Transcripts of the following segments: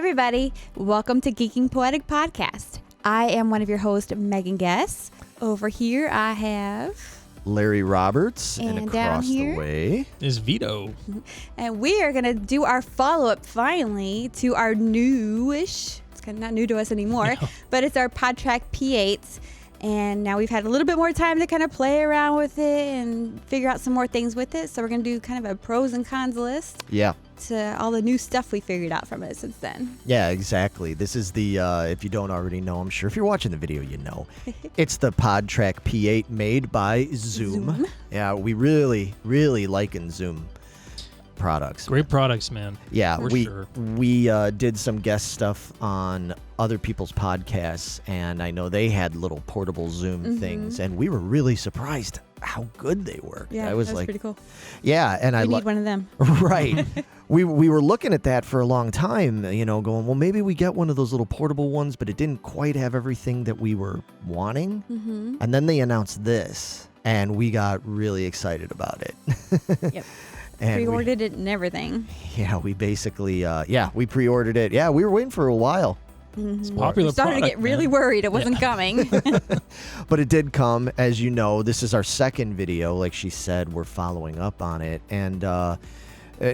everybody. Welcome to Geeking Poetic Podcast. I am one of your hosts, Megan Guess. Over here, I have... Larry Roberts, and down across here the way is Vito. And we are going to do our follow-up, finally, to our newish... It's kind of not new to us anymore, but it's our PodTrak P8. And now we've had a little bit more time to kind of play around with it and figure out some more things with it. So we're going to do kind of a pros and cons list. Yeah. To all the new stuff we figured out from it since then. Yeah, exactly. This is the, if you don't already know, I'm sure if you're watching the video, you know. It's the PodTrak P8 made by Zoom. Yeah, we really, really liking Zoom products. Great products, man. Yeah, sure. we did some guest stuff on other people's podcasts, and I know they had little portable Zoom things, and we were really surprised how good they worked. Yeah, I was that was like, pretty cool. Yeah, and I need one of them. Right. We were looking at that for a long time, you know, going, well, maybe we get one of those little portable ones, but it didn't quite have everything that we were wanting. And then they announced this, and we got really excited about it. Yep. And pre-ordered it and everything. Yeah, we basically, we pre-ordered it. Yeah, we were waiting for a while. It's a popular We started to get really worried it wasn't coming. But it did come, as you know. This is our second video. Like she said, we're following up on it. And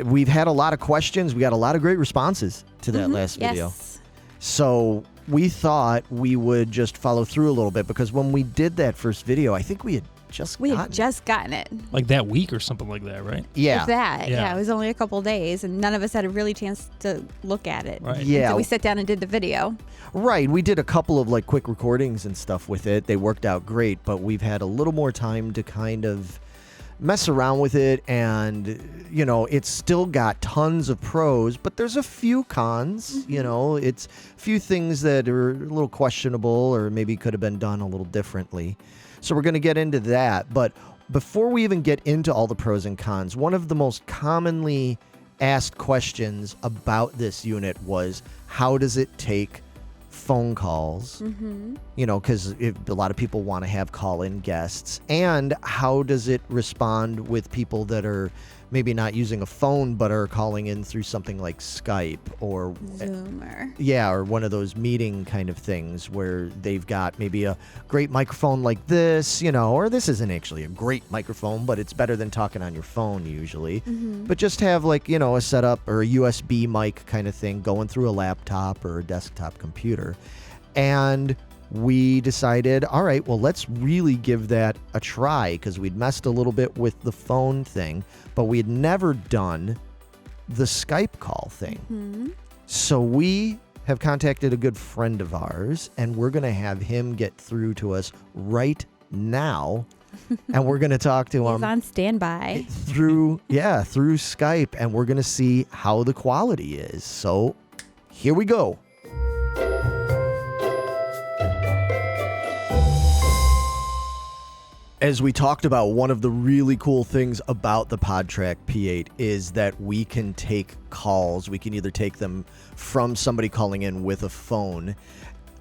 we've had a lot of questions. We got a lot of great responses to that last video. Yes. So we thought we would just follow through a little bit, because when we did that first video, I think we had just gotten it. Like that week or something like that, right? Yeah. If that. Yeah. It was only a couple days, and none of us had a really chance to look at it. Right. Yeah. So we sat down and did the video. Right. We did a couple of like quick recordings and stuff with it. They worked out great, but we've had a little more time to kind of mess around with it, and you know, it's still got tons of pros, but there's a few cons. You know, it's a few things that are a little questionable, or maybe could have been done a little differently. So we're going to get into that. But before we even get into all the pros and cons, one of the most commonly asked questions about this unit was, how does it take phone calls? You know, because a lot of people want to have call-in guests. And how does it respond with people that are maybe not using a phone but are calling in through something like Skype or Zoom or one of those meeting kind of things where they've got maybe a great microphone like this, you know, or this isn't actually a great microphone, but it's better than talking on your phone usually. But just have like, you know, a setup or a USB mic kind of thing going through a laptop or a desktop computer. And we decided, all right, well, let's really give that a try, because we'd messed a little bit with the phone thing, but we had never done the Skype call thing. So we have contacted a good friend of ours, and we're going to have him get through to us right now, and we're going to talk to him. He's on standby. Through Skype, and we're going to see how the quality is. So here we go. As we talked about, one of the really cool things about the PodTrak P8 is that we can take calls. We can either take them from somebody calling in with a phone,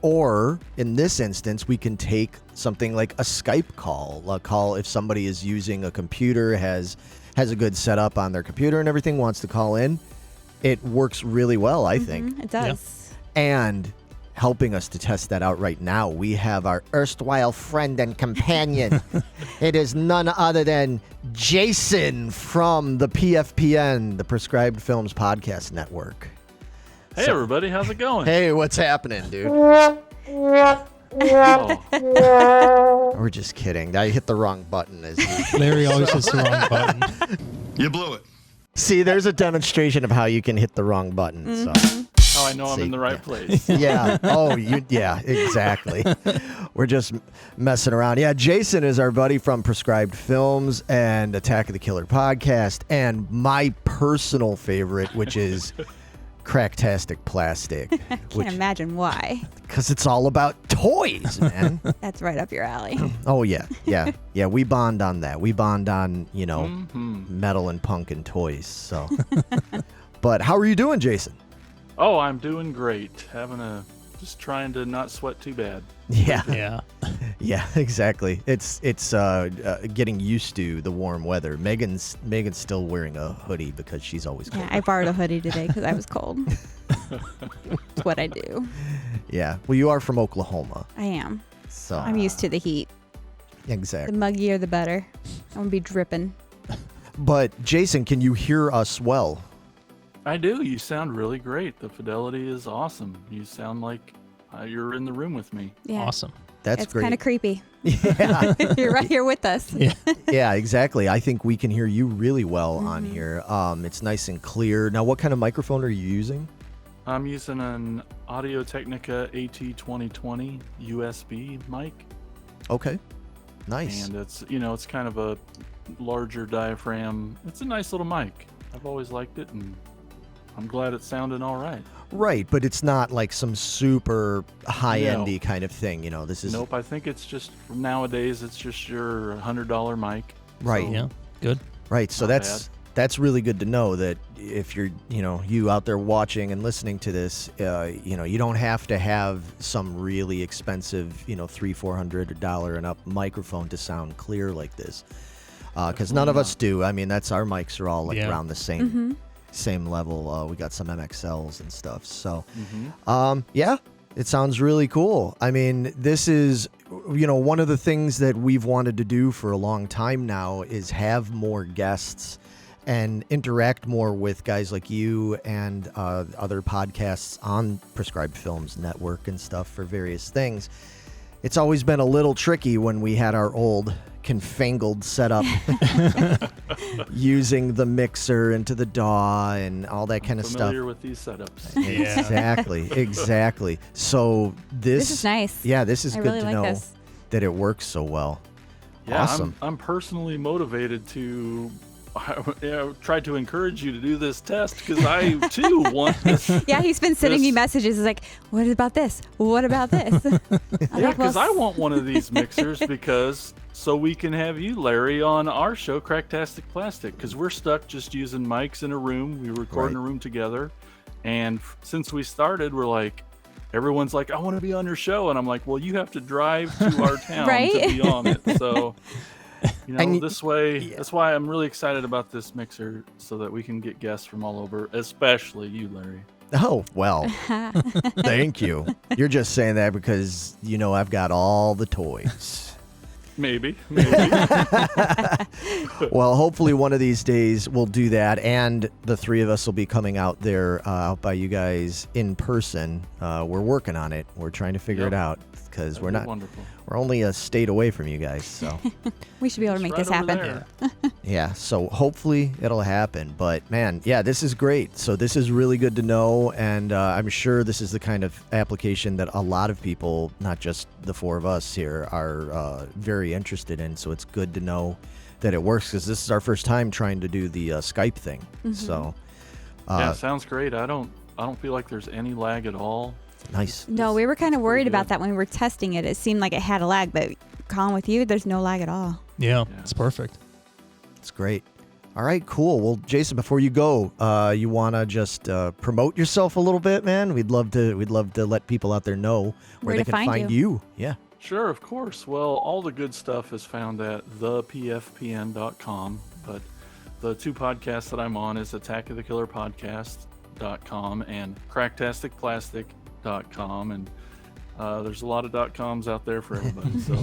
or in this instance, we can take something like a Skype call. A call if somebody is using a computer, has a good setup on their computer and everything, wants to call in. It works really well, I think. It does. And helping us to test that out right now, we have our erstwhile friend and companion. It is none other than Jason from the PFPN, the Prescribed Films Podcast Network. Hey, everybody. How's it going? Hey, what's happening, dude? Oh, We're just kidding. I hit the wrong button. As usual. Larry always hits the wrong button. you blew it. See, there's a demonstration of how you can hit the wrong button. So. Oh, I know I'm in the right place. Yeah. Oh, yeah, exactly. We're just messing around. Yeah, Jason is our buddy from Prescribed Films and Attack of the Killer Podcast, and my personal favorite, which is Cracktastic Plastic. Can't imagine why. Because it's all about toys, man. That's right up your alley. Oh, yeah. We bond on that. We bond on, you know, metal and punk and toys. So, but how are you doing, Jason? Oh, I'm doing great. Just trying to not sweat too bad. Yeah. Yeah, exactly. It's getting used to the warm weather. Megan's still wearing a hoodie because she's always cold. Yeah, I borrowed a hoodie today because I was cold. That's what I do. Yeah. Well, you are from Oklahoma, I am. so I'm used to the heat. The exactly. muggier, the better. I'm going to be dripping. But Jason, can you hear us well? I do. You sound really great. The fidelity is awesome. You sound like you're in the room with me. Yeah. Awesome. That's It's great. kind of creepy. Yeah. You're right here with us. Yeah. Yeah, exactly. I think we can hear you really well on here. It's nice and clear. Now, what kind of microphone are you using? I'm using an Audio Technica AT2020 USB mic, Okay. Nice. and it's kind of a larger diaphragm. It's a nice little mic. I've always liked it, and I'm glad it's sounding all right. Right, but it's not like some super high-endy kind of thing. This is Nope, I think it's just nowadays. It's just your $100 mic. right. So, Yeah. Good. Right. So Not that's really good to know that if you're, you out there watching and listening to this, you don't have to have some really expensive, $300-400 and up microphone to sound clear like this. Because none of us do. I mean, our mics are all like Yeah. around the same level. We got some MXLs and stuff. So, Mhm. yeah, it sounds really cool. I mean, this is, one of the things that we've wanted to do for a long time now is have more guests and interact more with guys like you and other podcasts on Prescribed Films Network and stuff for various things. It's always been a little tricky when we had our old confangled setup using the mixer into the DAW and all that kind of stuff. Familiar with these setups. Yeah. Exactly. So This is nice. Yeah, this is I good really to like know this. that it works so well. Yeah, Awesome. I'm personally motivated to try to encourage you to do this test because I too want this. Yeah, he's been sending me This- messages. He's like, what about this? What about this? I'm Yeah, like, because I want one of these mixers so we can have you, Larry, on our show, Cracktastic Plastic, because we're stuck just using mics in a room. We record in a room together, and since we started, we're like, everyone's like, I want to be on your show, and I'm like, well, you have to drive to our town Right? to be on it. So, And this way, that's why I'm really excited about this mixer, so that we can get guests from all over, especially you, Larry. Oh, well, thank you. You're just saying that because, I've got all the toys. Maybe. Well, hopefully one of these days we'll do that, and the three of us will be coming out there out by you guys in person. We're working on it. We're trying to figure it out because That'd we're be not. wonderful. We're only a state away from you guys, so we should be able to make this Right over happen. there. yeah. So hopefully it'll happen. But man, yeah, this is great. So this is really good to know, and I'm sure this is the kind of application that a lot of people, not just the four of us here, are very interested in. So it's good to know that it works because this is our first time trying to do the Skype thing. So Yeah, sounds great. I don't feel like there's any lag at all. nice. No, we were kind of worried pretty about good. that when we were testing it. It seemed like it had a lag, but Colin, with you, there's no lag at all. Yeah. Yeah. It's perfect. It's great. All right, cool. Well, Jason, before you go, you want to just promote yourself a little bit, man? We'd love to let people out there know where they to can find you. Yeah. Sure, of course. Well, all the good stuff is found at thepfpn.com, but the two podcasts that I'm on is Attack of the Killer Podcast.com and Cracktasticplastic.com, and there's a lot of .coms out there for everybody. So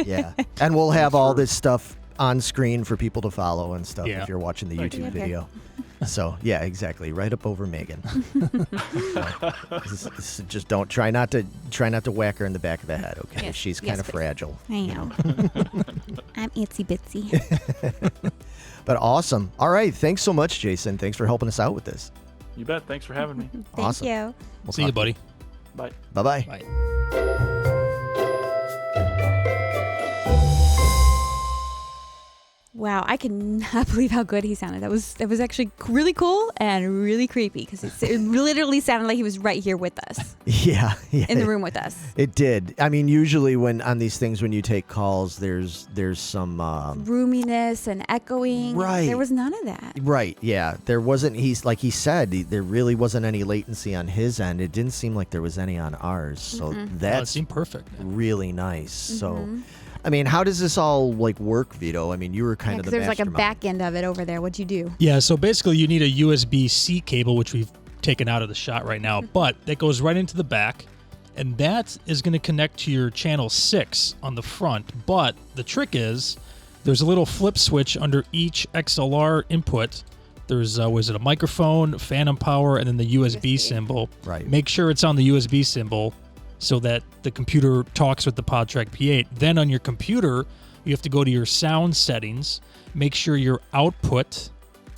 Yeah. And we'll have all this stuff on screen for people to follow and stuff Yeah. if you're watching the Thank YouTube you. Okay. video. So, yeah, exactly. Right up over Megan. Just don't try not to whack her in the back of the head, okay? Yes. She's Yes, kind of please. fragile. I am. I'm itsy bitsy. But awesome. All right. Thanks so much, Jason. Thanks for helping us out with this. you bet. Thanks for having me. Thank Awesome. you. We'll See you, talk- buddy. Bye. Bye-bye. Bye. Wow, I cannot believe how good he sounded. That was actually really cool and really creepy because it literally sounded like he was right here with us, Yeah. in the room with us. It did. I mean, usually when on these things, when you take calls, there's some Roominess and echoing. Right. There was none of that. right. Yeah, there wasn't. He's like he said, there really wasn't any latency on his end. It didn't seem like there was any on ours. So Oh, it that's seemed perfect. really nice. So, Mm-hmm. I mean, how does this all like work, Vito? I mean, you were kind of the There's like a mastermind. back end of it over there. What'd you do? Yeah, so basically you need a USB-C cable, which we've taken out of the shot right now, but that goes right into the back, and that is going to connect to your channel 6 on the front. But the trick is there's a little flip switch under each XLR input. There's was it a microphone, phantom power, and then the USB symbol. Right. Make sure it's on the USB symbol so that the computer talks with the PodTrak P8. Then on your computer, you have to go to your sound settings. Make sure your output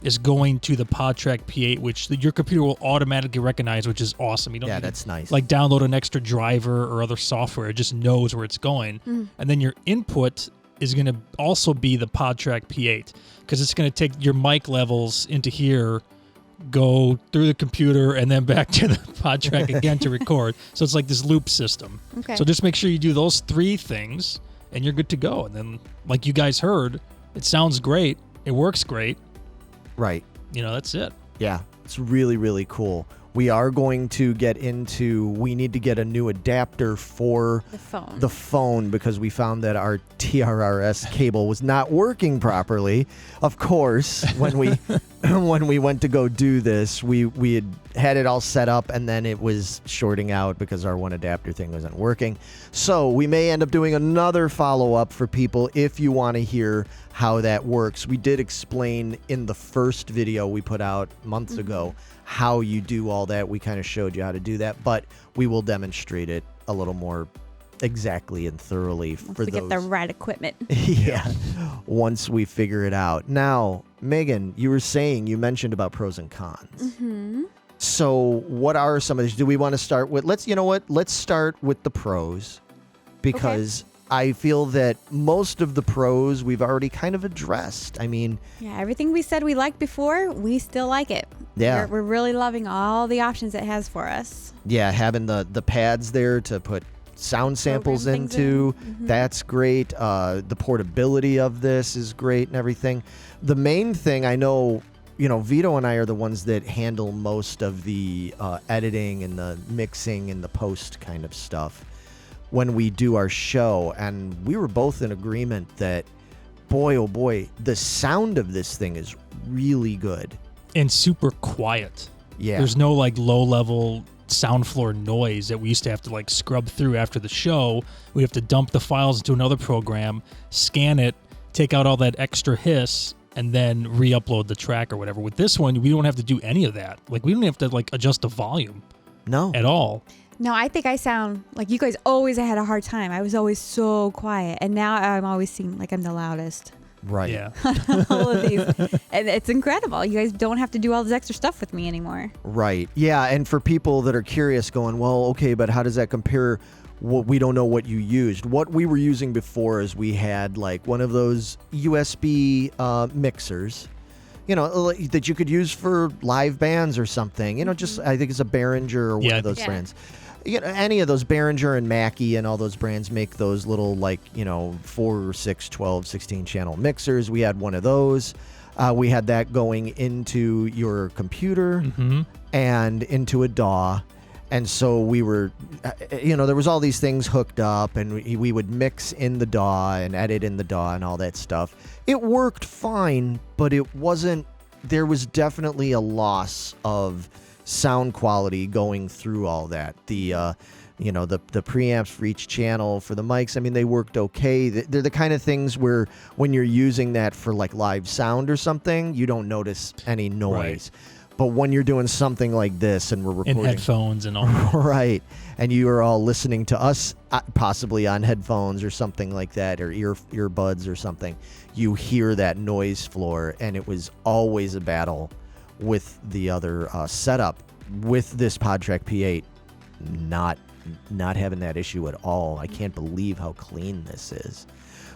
is going to the PodTrak P8, which your computer will automatically recognize, which is awesome. You don't need that's to, nice. like, download an extra driver or other software. It just knows where it's going. And then your input is going to also be the PodTrak P8, because it's going to take your mic levels into here, go through the computer, and then back to the PodTrak again to record. So it's like this loop system. Okay. So just make sure you do those 3 things, and you're good to go. And then, like you guys heard, it sounds great. It works great. Right. You know, that's it. Yeah, it's really, really cool. We are going to get into, we need to get a new adapter for the phone because we found that our TRRS cable was not working properly. Of course, when we when we went to go do this, we had it all set up, and then it was shorting out because our one adapter thing wasn't working. So we may end up doing another follow-up for people if you want to hear how that works. We did explain in the first video we put out months ago how you do all that. We kind of showed you how to do that, but we will demonstrate it a little more exactly and thoroughly Once for we get the right equipment. yeah, once we figure it out. Now, Megan, you mentioned about pros and cons. So what are some of these? Do we want to start with, let's start with the pros, because I feel that most of the pros we've already kind of addressed. I mean, Yeah, everything we said we liked before, we still like it. Yeah. We're really loving all the options it has for us. yeah, having the pads there to put sound samples Program things into, in. that's great. The portability of this is great and everything. The main thing I know, Vito and I are the ones that handle most of the editing and the mixing and the post kind of stuff when we do our show, and we were both in agreement that, boy, oh boy, the sound of this thing is really good. And super quiet. Yeah. There's no like low-level sound floor noise that we used to have to like scrub through after the show. We have to dump the files into another program, scan it, take out all that extra hiss, and then re-upload the track or whatever. With this one, we don't have to do any of that. Like, we don't have to like adjust the volume No. at all. No, I think I sound like you guys always had a hard time. I was always so quiet, and now I'm always seem like I'm the loudest. Right. Yeah. All of these, and it's incredible. You guys don't have to do all this extra stuff with me anymore. Right. Yeah, and for people that are curious going, well, okay, but how does that compare? What we don't know what you used. What we were using before is we had like one of those USB mixers, that you could use for live bands or something. Just I think it's a Behringer or one of those brands. Any of those, Behringer and Mackie and all those brands make those little 4, 6, 12, 16 channel mixers. We had one of those. We had that going into your computer and into a DAW. And so we were, there was all these things hooked up, and we would mix in the DAW and edit in the DAW and all that stuff. It worked fine, but there was definitely a loss of sound quality going through all that. The preamps for each channel for the mics, I mean, they worked okay. They're the kind of things where when you're using that for like live sound or something, you don't notice any noise. Right. But when you're doing something like this and we're recording in headphones and all, right, and you are all listening to us possibly on headphones or something like that, or earbuds or something, you hear that noise floor, and it was always a battle with the other setup. With this PodTrak P8, not having that issue at all. I can't believe how clean this is,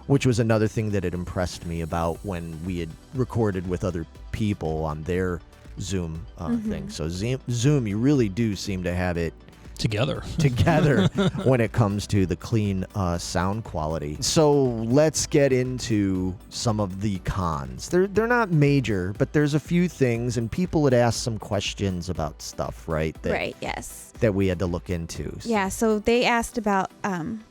which was another thing that had impressed me about when we had recorded with other people on their Zoom thing. So Zoom, you really do seem to have it together when it comes to the clean sound quality. So let's get into some of the cons. They're not major, but there's a few things, and people had asked some questions about stuff, right? Right, yes. That we had to look into. Yeah, so they asked about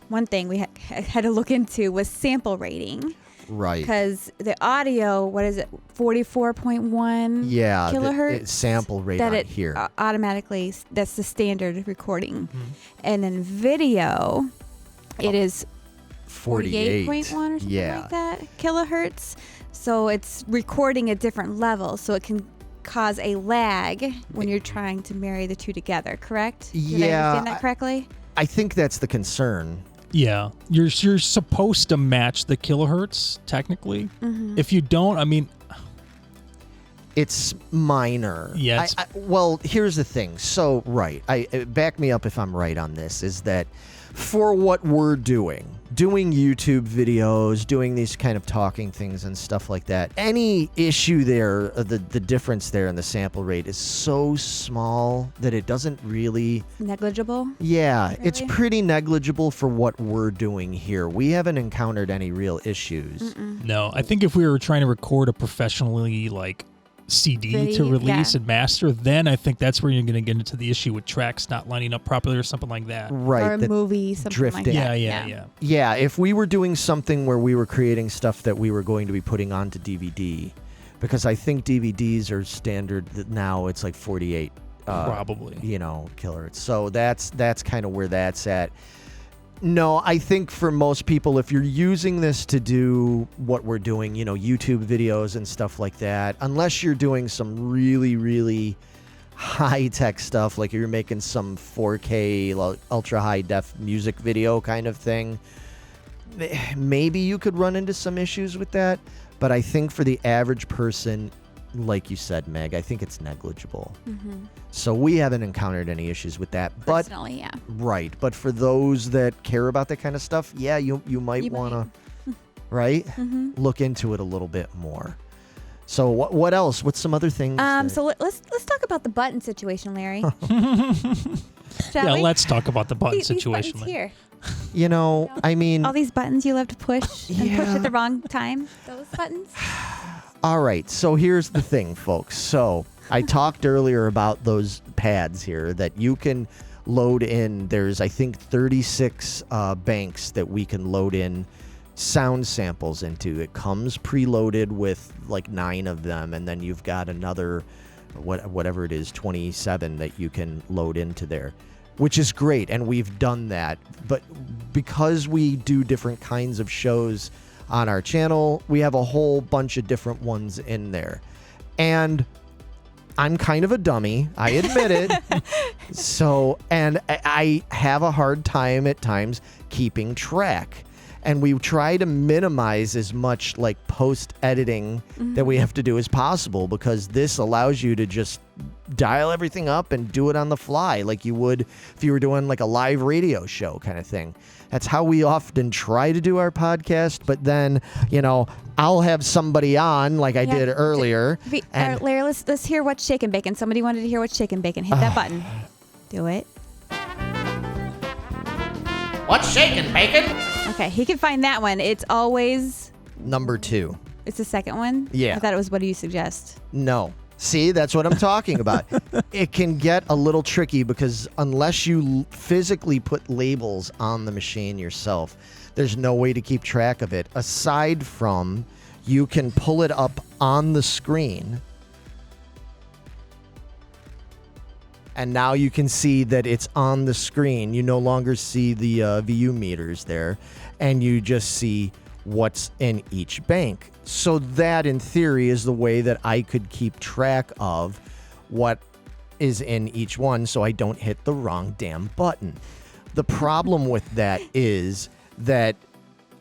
one thing we had to look into was sample rating. Right. Because the audio, what is it, 44.1 Yeah, kilohertz? sample rate that on it here. Automatically, that's the standard recording. And then video, it is 48.1 or something like that kilohertz. So it's recording at different levels, so it can cause a lag when you're trying to marry the two together, correct? Did I understand that correctly? I think that's the concern. Yeah, you're supposed to match the kilohertz technically. If you don't, I mean, it's minor. Yeah. Well, here's the thing. So, right, back me up if I'm right on this. Is that for what we're doing YouTube videos, doing these kind of talking things and stuff like that, any issue there, the difference there in the sample rate is so small that it doesn't really... Negligible? Yeah, really? It's pretty negligible for what we're doing here. We haven't encountered any real issues. No, I think if we were trying to record a professionally, like, CD to release and master, then I think that's where you're going to get into the issue with tracks not lining up properly or something like that. Right. Or a movie, something drifting. like that. Yeah. Yeah, if we were doing something where we were creating stuff that we were going to be putting onto DVD, because I think DVDs are standard now, it's like 48 probably, kilohertz. So that's kind of where that's at. No, I think for most people, if you're using this to do what we're doing, YouTube videos and stuff like that, unless you're doing some really, really high-tech stuff, like you're making some 4K, ultra-high-def music video kind of thing, maybe you could run into some issues with that. But I think for the average person, like you said, Meg, I think it's negligible. So we haven't encountered any issues with that. Personally, yeah. Right. But for those that care about that kind of stuff, yeah, you might want to, right? Look into it a little bit more. So what else? What's some other things? So let's talk about the button situation, Larry. Yeah, let's talk about the button these situation. buttons here. I mean... all these buttons you love to push and push at the wrong time. Those buttons. All right, so here's the thing, folks. So I talked earlier about those pads here that you can load in. There's, I think, 36 banks that we can load in sound samples into. It comes preloaded with like 9 of them, and then you've got another, whatever it is, 27 that you can load into there, which is great, and we've done that. But because we do different kinds of shows on our channel, we have a whole bunch of different ones in there. And I'm kind of a dummy, I admit it. So, and I have a hard time at times keeping track. And we try to minimize as much like post editing that we have to do as possible, because this allows you to just dial everything up and do it on the fly like you would if you were doing like a live radio show kind of thing. That's how we often try to do our podcast. But then, I'll have somebody on like I did earlier. Larry, let's hear What's Shakin' Bacon. Somebody wanted to hear What's Shakin' Bacon. Hit that button. Do it. What's shaking, bacon? Okay, he can find that one. It's always number 2. It's the second one? Yeah. I thought it was What Do You Suggest? No. See, that's what I'm talking about. It can get a little tricky because unless you physically put labels on the machine yourself, there's no way to keep track of it. Aside from, you can pull it up on the screen, and now you can see that it's on the screen. You no longer see the VU meters there, and you just see what's in each bank. So that, in theory, is the way that I could keep track of what is in each one so I don't hit the wrong damn button. The problem with that is that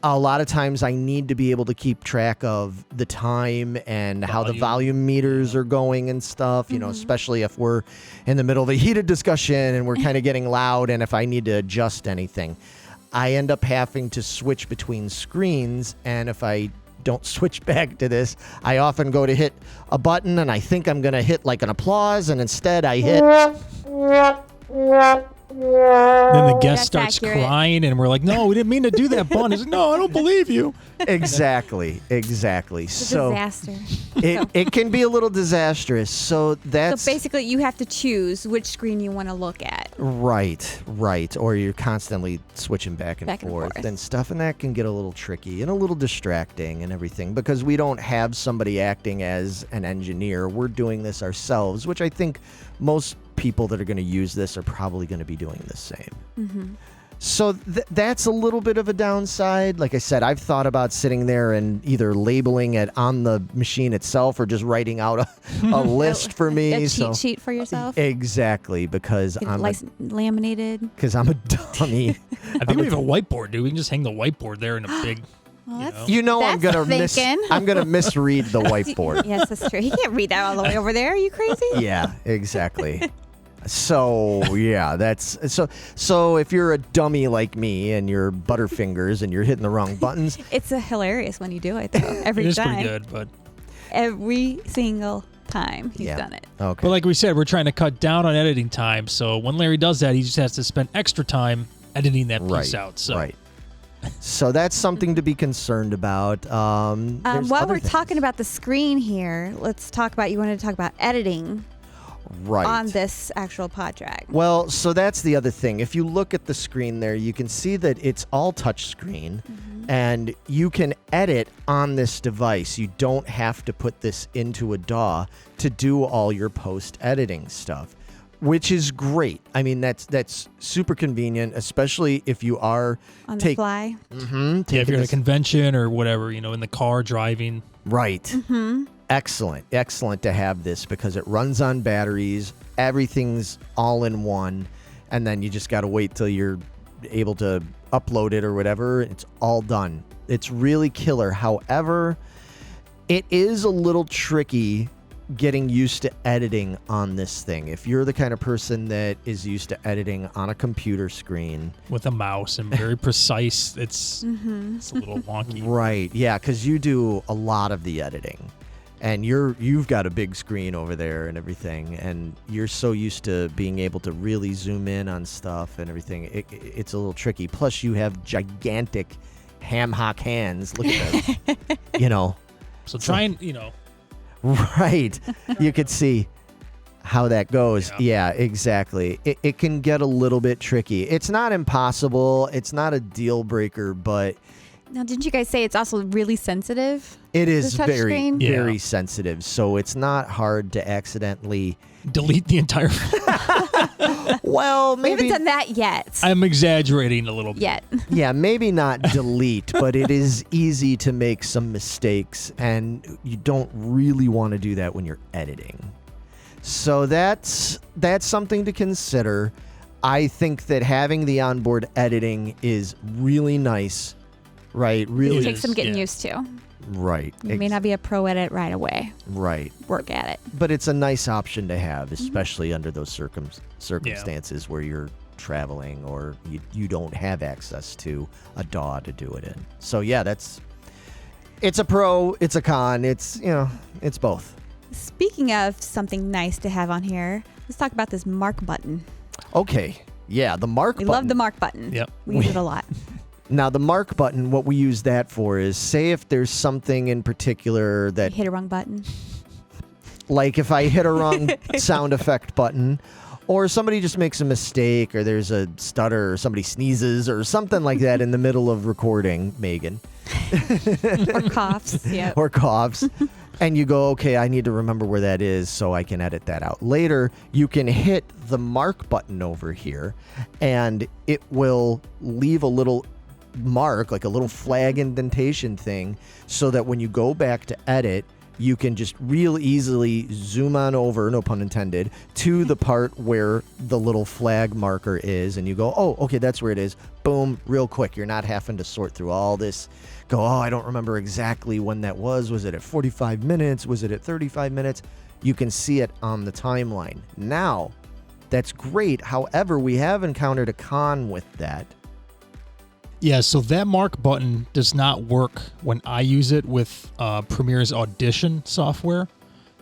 a lot of times I need to be able to keep track of the time and how the volume meters are going and stuff, especially if we're in the middle of a heated discussion and we're kind of getting loud, and if I need to adjust anything. I end up having to switch between screens, and if I don't switch back to this, I often go to hit a button and I think I'm going to hit like an applause, and instead I hit Then the guest That's starts accurate. crying, and we're like, "No, we didn't mean to do that, Bun." He's like, "No, I don't believe you." Exactly. It's a So disaster. it can be a little disastrous. So that's So basically, you have to choose which screen you want to look at. right. Or you're constantly switching back and forth and stuff, and that can get a little tricky and a little distracting and everything because we don't have somebody acting as an engineer. We're doing this ourselves, which I think most people that are going to use this are probably going to be doing the same. Mm-hmm. So that's a little bit of a downside. Like I said, I've thought about sitting there and either labeling it on the machine itself or just writing out a list for me. A cheat sheet for yourself. Exactly, because Get I'm laminated. a dummy. I think we have a whiteboard, dude. We can just hang the whiteboard there in a big. Well, that's, You know, I'm That's gonna thinking. misread the whiteboard. yes, that's true. He can't read that all the way over there. Are you crazy? Yeah, exactly. So yeah, that's so if you're a dummy like me and you're Butterfingers and you're hitting the wrong buttons, It's hilarious when you do it, though. Every It is time. pretty good, but Every single time he's Yeah. done it. okay. but like we said, we're trying to cut down on editing time. So when Larry does that, he just has to spend extra time editing that piece out. So Right. So that's something to be concerned about. There's While other we're things. talking about the screen here, let's talk about, you wanted to talk about editing right. on this actual PodTrak. Well, so that's the other thing. If you look at the screen there, you can see that it's all touch screen and you can edit on this device. You don't have to put this into a DAW to do all your post editing stuff, which is great. I mean, that's super convenient, especially if you are On the fly. Mm-hmm, yeah, if you're at a convention or whatever, in the car driving. right. Mm-hmm. Excellent to have this because it runs on batteries. Everything's all in one, and then you just got to wait till you're able to upload it or whatever. It's all done. It's really killer. However, it is a little tricky getting used to editing on this thing. If you're the kind of person that is used to editing on a computer screen With a mouse and very precise, it's a little wonky. right, yeah, because you do a lot of the editing. And you've got a big screen over there and everything, and you're so used to being able to really zoom in on stuff and everything. It's a little tricky. Plus, you have gigantic ham hock hands. Look at them. So try and, Right. You could see how that goes. Yeah, exactly. It can get a little bit tricky. It's not impossible. It's not a deal breaker, but Now, didn't you guys say it's also really sensitive? it is touch very, screen? very Yeah. sensitive. So it's not hard to accidentally. delete the entire. Well, We maybe. haven't done that yet. I'm exaggerating a little bit. Yet. Yeah, maybe not delete, but it is easy to make some mistakes, and you don't really want to do that when you're editing. So that's something to consider. I think that having the onboard editing is really nice, right? It Really, takes some getting yeah. used to. right? You may not be a pro at it right away. Right, Work at it. but it's a nice option to have, especially under those circumstances where you're traveling or you don't have access to a DAW to do it in. So yeah, it's a pro, it's a con, it's both. Speaking of something nice to have on here, let's talk about this mark button. Okay, yeah, the mark We button. love the mark button. Yep. We use it a lot. Now, the mark button, what we use that for is, say if there's something in particular that, Hit a wrong button. like if I hit a wrong sound effect button, or somebody just makes a mistake, or there's a stutter, or somebody sneezes, or something like that in the middle of recording, Megan, Or coughs. Yep. or coughs, and you go, okay, I need to remember where that is so I can edit that out later. You can hit the mark button over here, and it will leave a little mark, like a little flag indentation thing, so that when you go back to edit, you can just real easily zoom on over, no pun intended, to the part where the little flag marker is, and you go, oh, okay, that's where it is. Boom, real quick. You're not having to sort through all this, go, oh, I don't remember exactly when that was. Was it at 45 minutes? Was it at 35 minutes? You can see it on the timeline. Now, that's great. However, we have encountered a con with that. Yeah, so that mark button does not work when I use it with Premiere's Audition software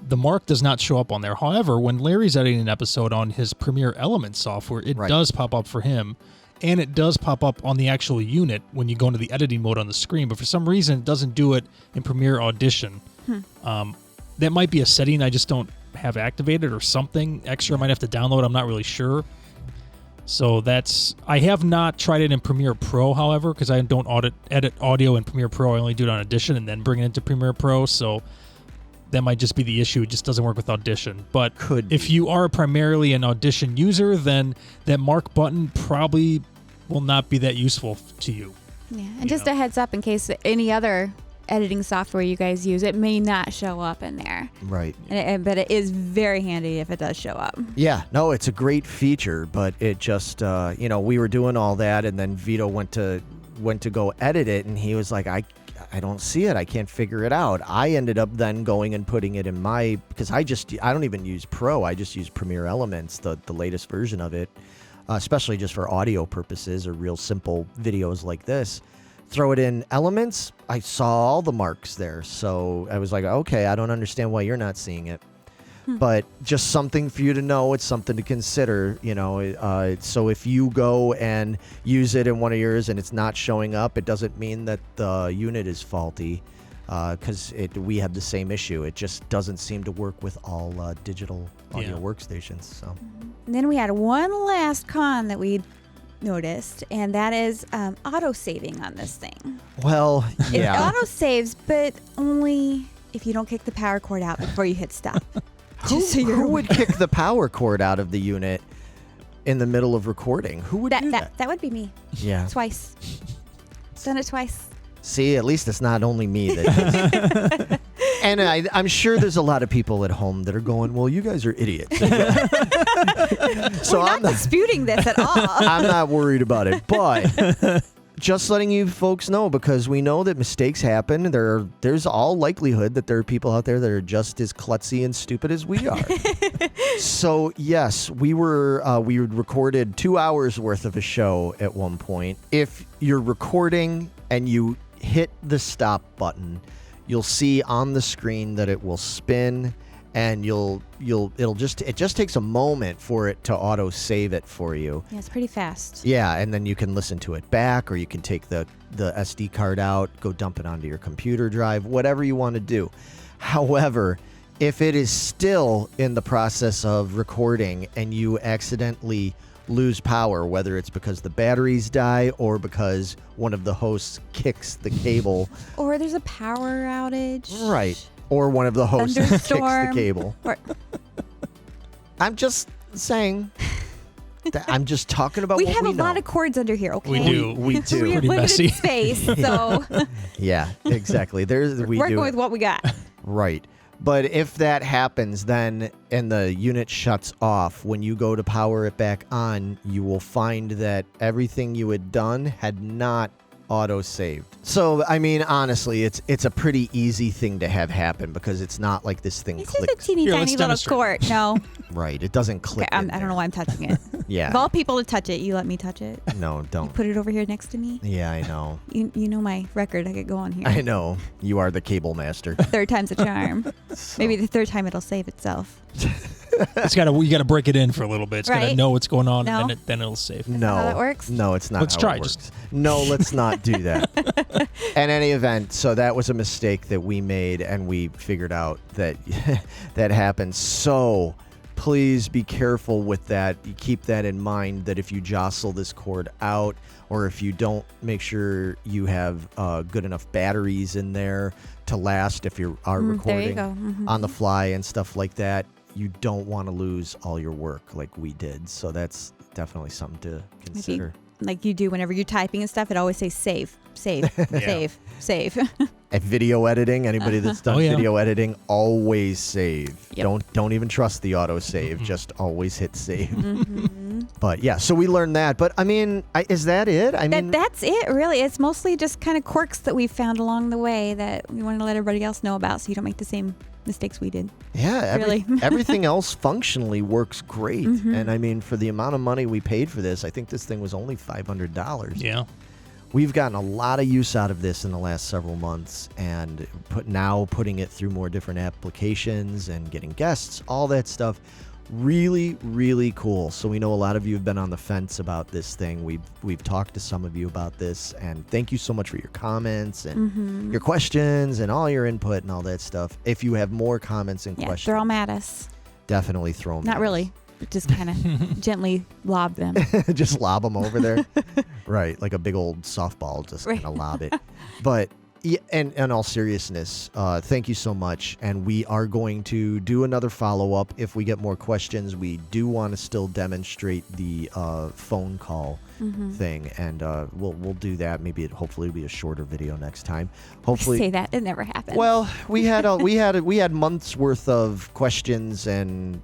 the mark does not show up on there. However, when Larry's editing an episode on his Premiere Elements software, it does pop up for him, and it does pop up on the actual unit when you go into the editing mode on the screen. But for some reason, it doesn't do it in Premiere Audition. That might be a setting I just don't have activated, or something extra I might have to download. I'm not really sure. So I have not tried it in Premiere Pro, however, because I don't edit audio in Premiere Pro. I only do it on Audition and then bring it into Premiere Pro. So that might just be the issue. It just doesn't work with Audition. But if you are primarily an Audition user, then that mark button probably will not be that useful to you. Yeah, and just a heads up in case any other editing software you guys use, it may not show up in there. Right. But it is very handy if it does show up. Yeah, no, it's a great feature, but it just, we were doing all that, and then Vito went to go edit it, and he was like, I don't see it. I can't figure it out. I ended up then going and putting it in because I don't even use Pro. I just use Premiere Elements, the latest version of it, especially just for audio purposes or real simple videos like this. Throw it in Elements, I saw all the marks there. So I was like, okay, I don't understand why you're not seeing it. But just something for you to know. It's something to consider, so if you go and use it in one of yours and it's not showing up, it doesn't mean that the unit is faulty, because we have the same issue. It just doesn't seem to work with all digital audio workstations. So And then we had one last con that we noticed, and that is auto-saving on this thing. Well, yeah. It auto-saves, but only if you don't kick the power cord out before you hit stop. Who would kick the power cord out of the unit in the middle of recording? Who would do that? That would be me. Yeah. Twice. Done it twice. See, at least it's not only me that And I'm sure there's a lot of people at home that are going, well, you guys are idiots. So We're not disputing this at all. I'm not worried about it, but just letting you folks know, because we know that mistakes happen. There's all likelihood that there are people out there that are just as klutzy and stupid as we are. So yes, we recorded 2 hours worth of a show at one point. If you're recording and you hit the stop button, you'll see on the screen that it will spin, and it just takes a moment for it to auto save it for you. Yeah, it's pretty fast. Yeah, and then you can listen to it back, or you can take the SD card out, go dump it onto your computer drive, whatever you want to do. However, if it is still in the process of recording and you accidentally lose power, whether it's because the batteries die or because one of the hosts kicks the cable, or there's a power outage, right, or one of the hosts kicks the cable. I'm just saying that I'm just talking about we what have we a know. lot of cords under here. Okay, We do. We do. We have Pretty messy. limited space, so Yeah, exactly. We working do with what we got. Right. But if that happens, then and the unit shuts off, when you go to power it back on, you will find that everything you had done had not auto-saved. So, I mean, honestly, it's a pretty easy thing to have happen, because it's not like this thing It's just a clicks. teeny Here, tiny let's little demonstrate. cord. No, Right. It doesn't click. okay, in I don't know there. why I'm touching it. Yeah. Of all people to touch it, you let me touch it. No, don't. Put it over here next to me. Yeah, I know. You know my record. I could go on here. I know. You are the cable master. Third time's a charm. So- Maybe the third time it'll save itself. You got to break it in for a little bit. It's got to Right. know what's going on, No. and then it'll save. No, how that works? No, it's not. Let's how try, It works. just- No, let's not do that. In any event, so that was a mistake that we made, and we figured out that that happened. So please be careful with that. You keep that in mind, that if you jostle this cord out, or if you don't make sure you have good enough batteries in there to last if you are There you recording go. Mhm. on the fly and stuff like that, you don't want to lose all your work like we did. So that's definitely something to consider. Like you do whenever you're typing and stuff, it always says save, save, save, save. At video editing, anybody that's done Oh, yeah. video editing, always save. Yep. Don't even trust the auto save. Just always hit save. Mm-hmm. But yeah, so we learned that. But I mean, is that it? I mean, That's it, really. It's mostly just kind of quirks that we've found along the way that we want to let everybody else know about, so you don't make the same mistakes we did. yeah, really. everything else functionally works great. Mm-hmm. And I mean, for the amount of money we paid for this, I think this thing was only $500. Yeah. we've gotten a lot of use out of this in the last several months, and putting it through more different applications and getting guests, all that stuff. Really, really cool. So we know a lot of you have been on the fence about this thing. We've talked to some of you about this, and thank you so much for your comments and your questions and all your input and all that stuff. If you have more comments and questions, throw them at us. Definitely throw them. Not really. Just kind of gently lob them. Just lob them over there. Right, like a big old softball, just kind of lob it. But yeah, and in all seriousness, thank you so much. And we are going to do another follow-up. If we get more questions, we do want to still demonstrate the phone call thing. And we'll do that. Hopefully it'll be a shorter video next time. Hopefully. Say that. It never happened. Well, we had months worth of questions and,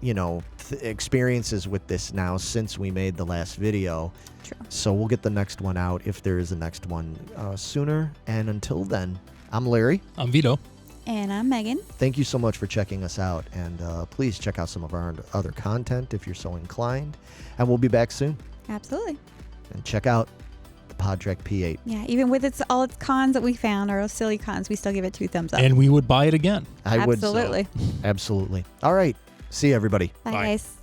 experiences with this now since we made the last video. True. So we'll get the next one out if there is a next one sooner. And until then, I'm Larry. I'm Vito. And I'm Megan. Thank you so much for checking us out. And please check out some of our other content if you're so inclined. And we'll be back soon. Absolutely. And check out the PodTrak P8. Yeah, even with all its cons that we found, or silly cons, we still give it 2 thumbs up. And we would buy it again. I would. Absolutely. Absolutely. All right. See you, everybody. Bye, Bye. guys.